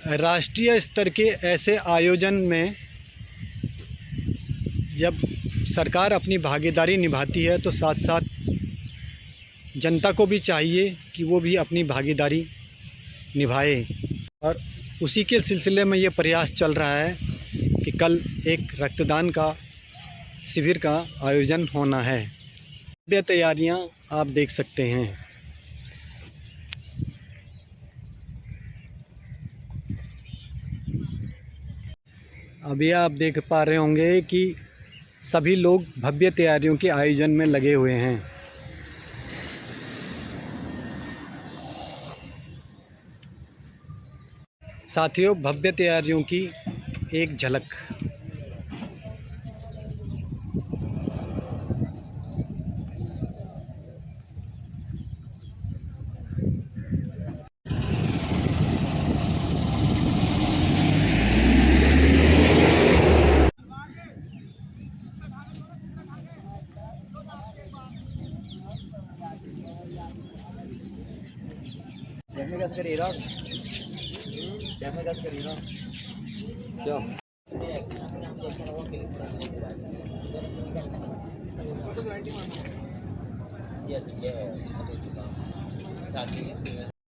राष्ट्रीय स्तर के ऐसे आयोजन में जब सरकार अपनी भागीदारी निभाती है तो साथ साथ जनता को भी चाहिए कि वो भी अपनी भागीदारी निभाए। और उसी के सिलसिले में ये प्रयास चल रहा है कि कल एक रक्तदान का शिविर का आयोजन होना है। ये तैयारियां आप देख सकते हैं। अभी आप देख पा रहे होंगे कि सभी लोग भव्य तैयारियों के आयोजन में लगे हुए हैं। साथियों, भव्य तैयारियों की एक झलक। क्या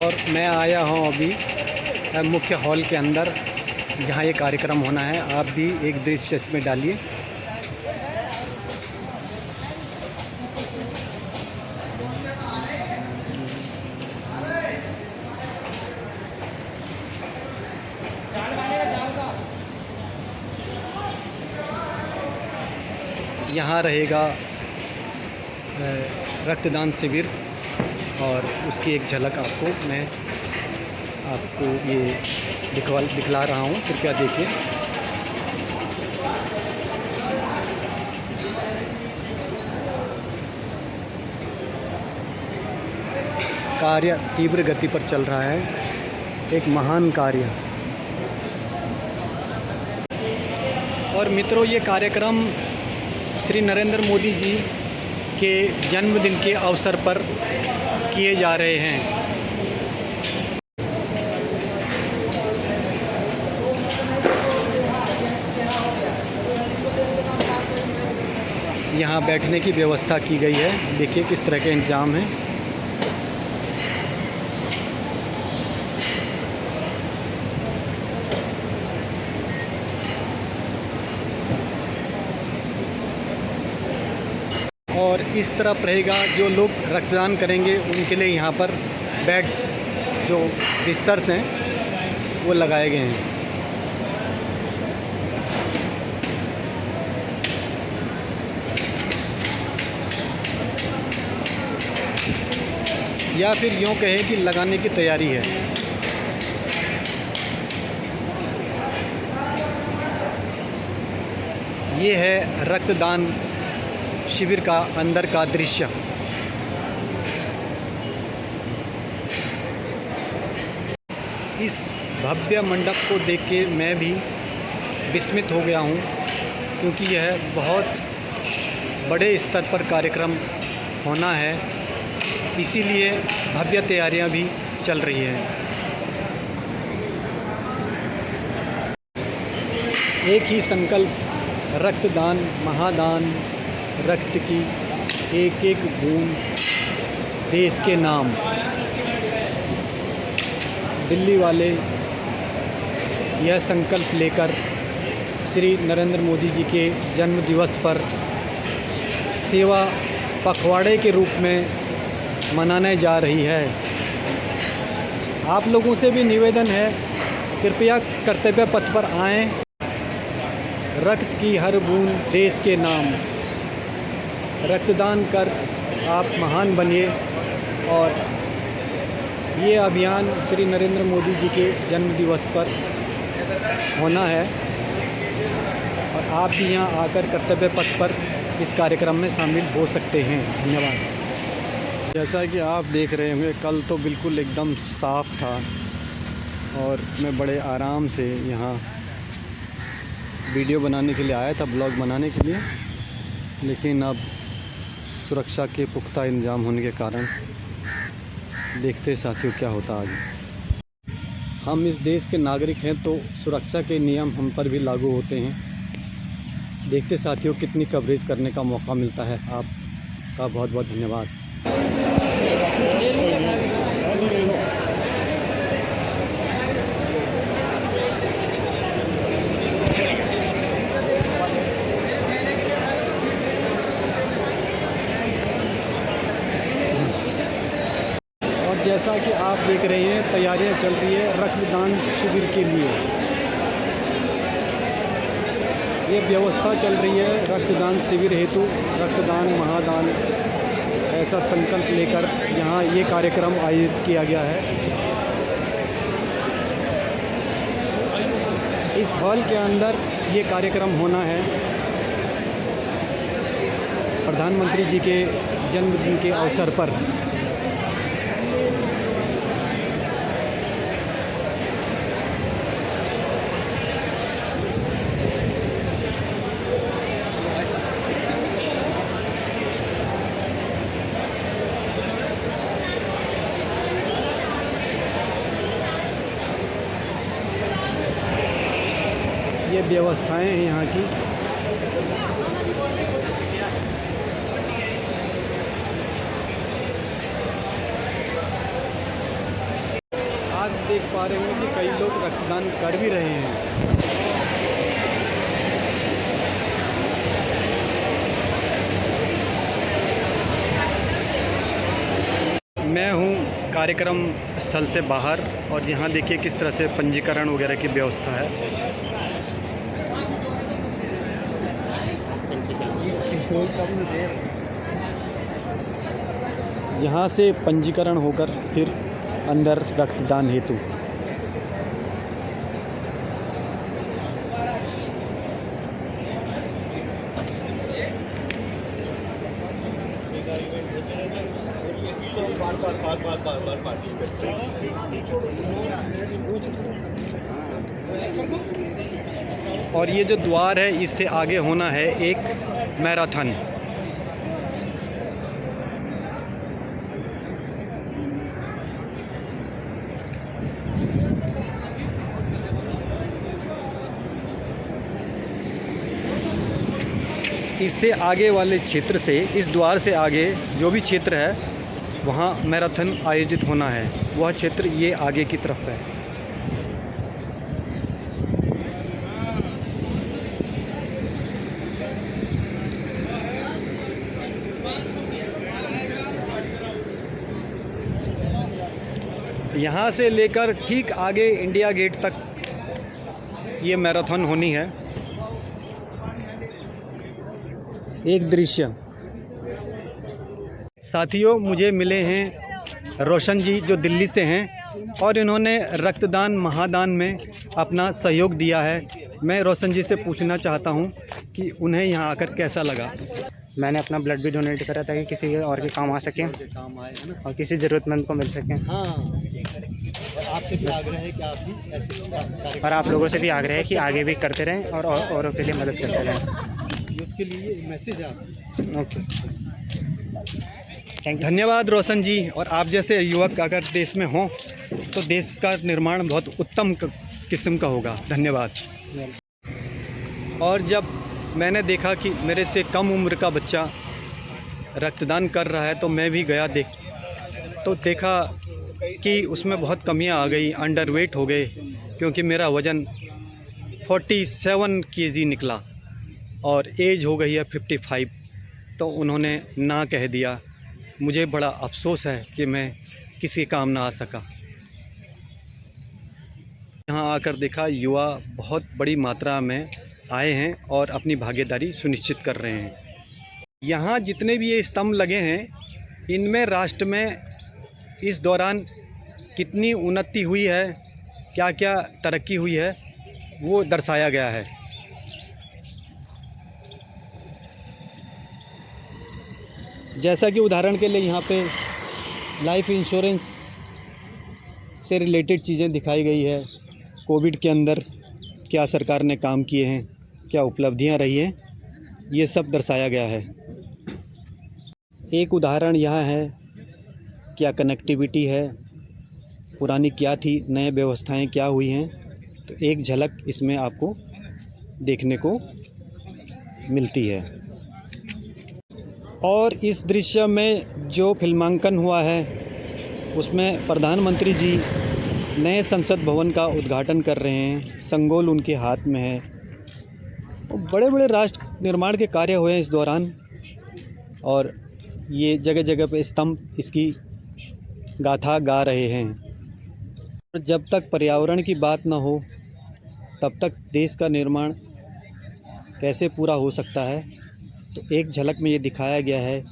और मैं आया हूँ अभी मुख्य हॉल के अंदर जहाँ ये कार्यक्रम होना है। आप भी एक दृश्य इसमें डालिए। यहाँ रहेगा रक्तदान शिविर और उसकी एक झलक मैं आपको ये दिखला रहा हूँ। कृपया देखिए। कार्य तीव्र गति पर चल रहा है, एक महान कार्य। और मित्रों, ये कार्यक्रम श्री नरेंद्र मोदी जी के जन्मदिन के अवसर पर किए जा रहे हैं। यहाँ बैठने की व्यवस्था की गई है। देखिए किस तरह के इंतजाम हैं। और इस तरफ रहेगा, जो लोग रक्तदान करेंगे उनके लिए यहाँ पर बेड्स, जो बिस्तर्स हैं, वो लगाए गए हैं। या फिर यूँ कहें कि लगाने की तैयारी है। ये है रक्तदान शिविर का अंदर का दृश्य। इस भव्य मंडप को देख के मैं भी विस्मित हो गया हूँ, क्योंकि यह बहुत बड़े स्तर पर कार्यक्रम होना है, इसीलिए भव्य तैयारियां भी चल रही हैं। एक ही संकल्प, रक्तदान महादान, रक्त की एक एक बूंद देश के नाम। दिल्ली वाले यह संकल्प लेकर श्री नरेंद्र मोदी जी के जन्म दिवस पर सेवा पखवाड़े के रूप में मनाने जा रही है। आप लोगों से भी निवेदन है, कृपया कर्तव्य पथ पर आएं। रक्त की हर बूंद देश के नाम। रक्तदान कर आप महान बनिए। और ये अभियान श्री नरेंद्र मोदी जी के जन्म दिवस पर होना है, और आप भी यहाँ आकर कर्तव्य पथ पर इस कार्यक्रम में शामिल हो सकते हैं। धन्यवाद। जैसा कि आप देख रहे होंगे, कल तो बिल्कुल एकदम साफ़ था और मैं बड़े आराम से यहाँ वीडियो बनाने के लिए आया था, ब्लॉग बनाने के लिए। लेकिन अब सुरक्षा के पुख्ता इंतजाम होने के कारण देखते साथियों क्या होता आगे। हम इस देश के नागरिक हैं तो सुरक्षा के नियम हम पर भी लागू होते हैं। देखते साथियों कितनी कवरेज करने का मौका मिलता है। आपका बहुत बहुत धन्यवाद। और जैसा कि आप देख रहे हैं तैयारियां चल रही है रक्तदान शिविर के लिए। ये व्यवस्था चल रही है रक्तदान शिविर हेतु रक्तदान महादान ऐसा संकल्प लेकर यहाँ ये कार्यक्रम आयोजित किया गया है। इस हॉल के अंदर ये कार्यक्रम होना है प्रधानमंत्री जी के जन्मदिन के अवसर पर। ये व्यवस्थाएं हैं यहाँ की। आज देख पा रहे हैं कि कई लोग रक्तदान कर भी रहे हैं। मैं हूँ कार्यक्रम स्थल से बाहर और यहाँ देखिए किस तरह से पंजीकरण वगैरह की व्यवस्था है। यहाँ से पंजीकरण होकर फिर अंदर रक्तदान हेतु। और ये जो द्वार है इससे आगे होना है एक मैराथन। इससे आगे वाले क्षेत्र से इस द्वार से आगे जो भी क्षेत्र है वहाँ मैराथन आयोजित होना है। वह क्षेत्र ये आगे की तरफ है। यहाँ से लेकर ठीक आगे इंडिया गेट तक ये मैराथन होनी है। एक दृश्य साथियों मुझे मिले हैं रोशन जी जो दिल्ली से हैं और इन्होंने रक्तदान महादान में अपना सहयोग दिया है। मैं रोशन जी से पूछना चाहता हूं कि उन्हें यहां आकर कैसा लगा। मैंने अपना ब्लड भी डोनेट करा ताकि किसी और के काम आ सके और किसी ज़रूरतमंद को मिल सके। हाँ, और आपसे भी आग्रह है कि आप भी ऐसे और आप लोगों से भी आग्रह है कि आगे भी करते रहें और औरों के लिए मदद करते रहें। यूथ के लिए मैसेज है आप। ओके, धन्यवाद रोशन जी। और आप जैसे युवक अगर देश में हों तो देश का निर्माण बहुत उत्तम किस्म का होगा। धन्यवाद। और जब मैंने देखा कि मेरे से कम उम्र का बच्चा रक्तदान कर रहा है तो मैं भी गया देखा कि उसमें बहुत कमियां आ गई। अंडरवेट हो गए क्योंकि मेरा वज़न 47 kg निकला और एज हो गई है 55। तो उन्होंने ना कह दिया। मुझे बड़ा अफसोस है कि मैं किसी काम ना आ सका। यहाँ आकर देखा युवा बहुत बड़ी मात्रा में आए हैं और अपनी भागीदारी सुनिश्चित कर रहे हैं। यहाँ जितने भी ये स्तंभ लगे हैं इनमें राष्ट्र में इस दौरान कितनी उन्नति हुई है, क्या क्या तरक्की हुई है वो दर्शाया गया है। जैसा कि उदाहरण के लिए यहाँ पे लाइफ इंश्योरेंस से रिलेटेड चीज़ें दिखाई गई है। कोविड के अंदर क्या सरकार ने काम किए हैं, क्या उपलब्धियाँ रही हैं, ये सब दर्शाया गया है। एक उदाहरण यह है क्या कनेक्टिविटी है, पुरानी क्या थी, नए व्यवस्थाएं क्या हुई हैं, तो एक झलक इसमें आपको देखने को मिलती है। और इस दृश्य में जो फिल्मांकन हुआ है उसमें प्रधानमंत्री जी नए संसद भवन का उद्घाटन कर रहे हैं, संगोल उनके हाथ में है। और बड़े बड़े राष्ट्र निर्माण के कार्य हुए हैं इस दौरान, और ये जगह जगह पे स्तंभ इसकी गाथा गा रहे हैं। और जब तक पर्यावरण की बात ना हो तब तक देश का निर्माण कैसे पूरा हो सकता है। तो एक झलक में ये दिखाया गया है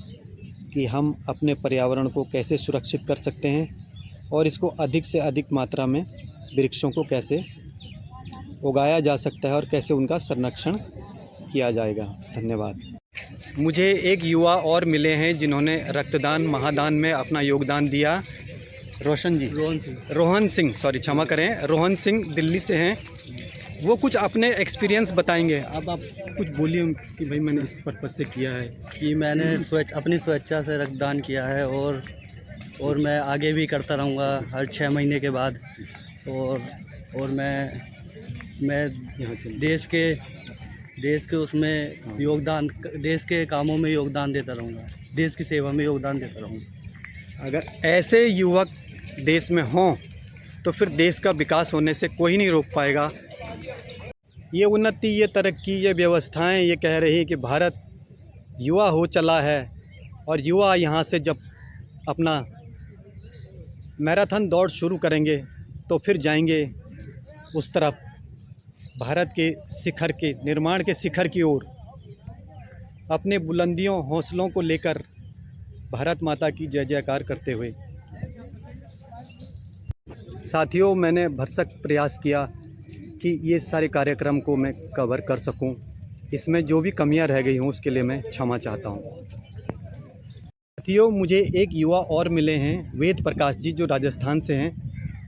कि हम अपने पर्यावरण को कैसे सुरक्षित कर सकते हैं और इसको अधिक से अधिक मात्रा में वृक्षों को कैसे उगाया जा सकता है और कैसे उनका संरक्षण किया जाएगा। धन्यवाद। मुझे एक युवा और मिले हैं जिन्होंने रक्तदान महादान में अपना योगदान दिया। रोहन सिंह सॉरी क्षमा करें, रोहन सिंह दिल्ली से हैं। वो कुछ अपने एक्सपीरियंस बताएंगे। अब आप कुछ बोलिए कि भाई मैंने इस पर्पज़ से किया है कि मैंने अपनी स्वेच्छा से रक्तदान किया है और मैं आगे भी करता रहूँगा हर 6 महीने के बाद। और मैं यहाँ के देश के उसमें योगदान, देश के कामों में योगदान देता रहूँगा, देश की सेवा में योगदान देता रहूँगा। अगर ऐसे युवक देश में हों तो फिर देश का विकास होने से कोई नहीं रोक पाएगा। ये उन्नति, ये तरक्की, ये व्यवस्थाएं ये कह रही हैं कि भारत युवा हो चला है, और युवा यहाँ से जब अपना मैराथन दौड़ शुरू करेंगे तो फिर जाएंगे उस तरफ भारत के शिखर के निर्माण के शिखर की ओर, अपने बुलंदियों हौसलों को लेकर भारत माता की जय जयकार करते हुए। साथियों, मैंने भरसक प्रयास किया कि ये सारे कार्यक्रम को मैं कवर कर सकूं। इसमें जो भी कमियां रह गई हों उसके लिए मैं क्षमा चाहता हूं। साथियों, मुझे एक युवा और मिले हैं, वेद प्रकाश जी, जो राजस्थान से हैं,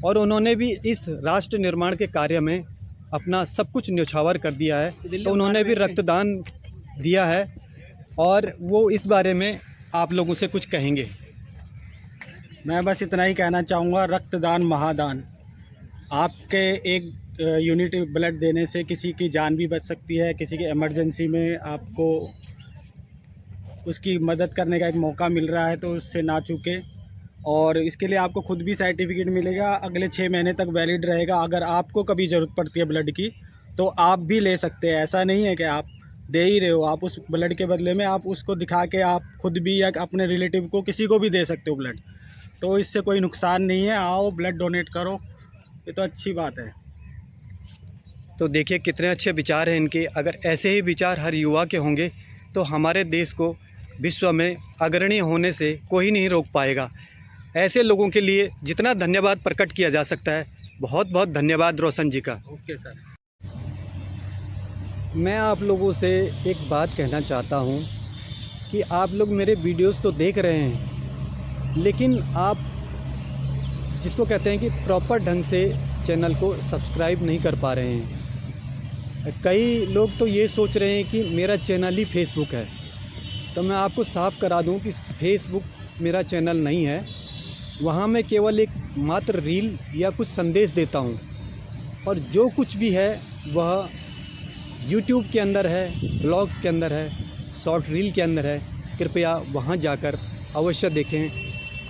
और उन्होंने भी इस राष्ट्र निर्माण के कार्य में अपना सब कुछ न्यौछावर कर दिया है। तो उन्होंने भी रक्तदान दिया है और वो इस बारे में आप लोगों से कुछ कहेंगे। मैं बस इतना ही कहना चाहूँगा, रक्तदान महादान। आपके एक यूनिट ब्लड देने से किसी की जान भी बच सकती है, किसी की इमरजेंसी में आपको उसकी मदद करने का एक मौका मिल रहा है, तो उससे ना चूके। और इसके लिए आपको खुद भी सर्टिफिकेट मिलेगा, अगले 6 महीने तक वैलिड रहेगा। अगर आपको कभी ज़रूरत पड़ती है ब्लड की तो आप भी ले सकते हैं। ऐसा नहीं है कि आप दे ही रहे हो, आप उस ब्लड के बदले में आप उसको दिखा के आप खुद भी या अपने रिलेटिव को, किसी को भी दे सकते हो ब्लड। तो इससे कोई नुकसान नहीं है। आओ ब्लड डोनेट करो, ये तो अच्छी बात है। तो देखिए कितने अच्छे विचार हैं इनके। अगर ऐसे ही विचार हर युवा के होंगे तो हमारे देश को विश्व में अग्रणी होने से कोई नहीं रोक पाएगा। ऐसे लोगों के लिए जितना धन्यवाद प्रकट किया जा सकता है, बहुत बहुत धन्यवाद रोशन जी का। Okay sir. मैं आप लोगों से एक बात कहना चाहता हूं कि आप लोग मेरे वीडियोस तो देख रहे हैं, लेकिन आप जिसको कहते हैं कि प्रॉपर ढंग से चैनल को सब्सक्राइब नहीं कर पा रहे हैं। कई लोग तो ये सोच रहे हैं कि मेरा चैनल ही फेसबुक है। तो मैं आपको साफ करा दूं कि फेसबुक मेरा चैनल नहीं है। वहाँ मैं केवल एक मात्र रील या कुछ संदेश देता हूँ, और जो कुछ भी है वह यूट्यूब के अंदर है, ब्लॉग्स के अंदर है, शॉर्ट रील के अंदर है। कृपया वहाँ जाकर अवश्य देखें।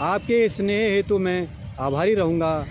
आपके स्नेह हेतु मैं आभारी रहूँगा।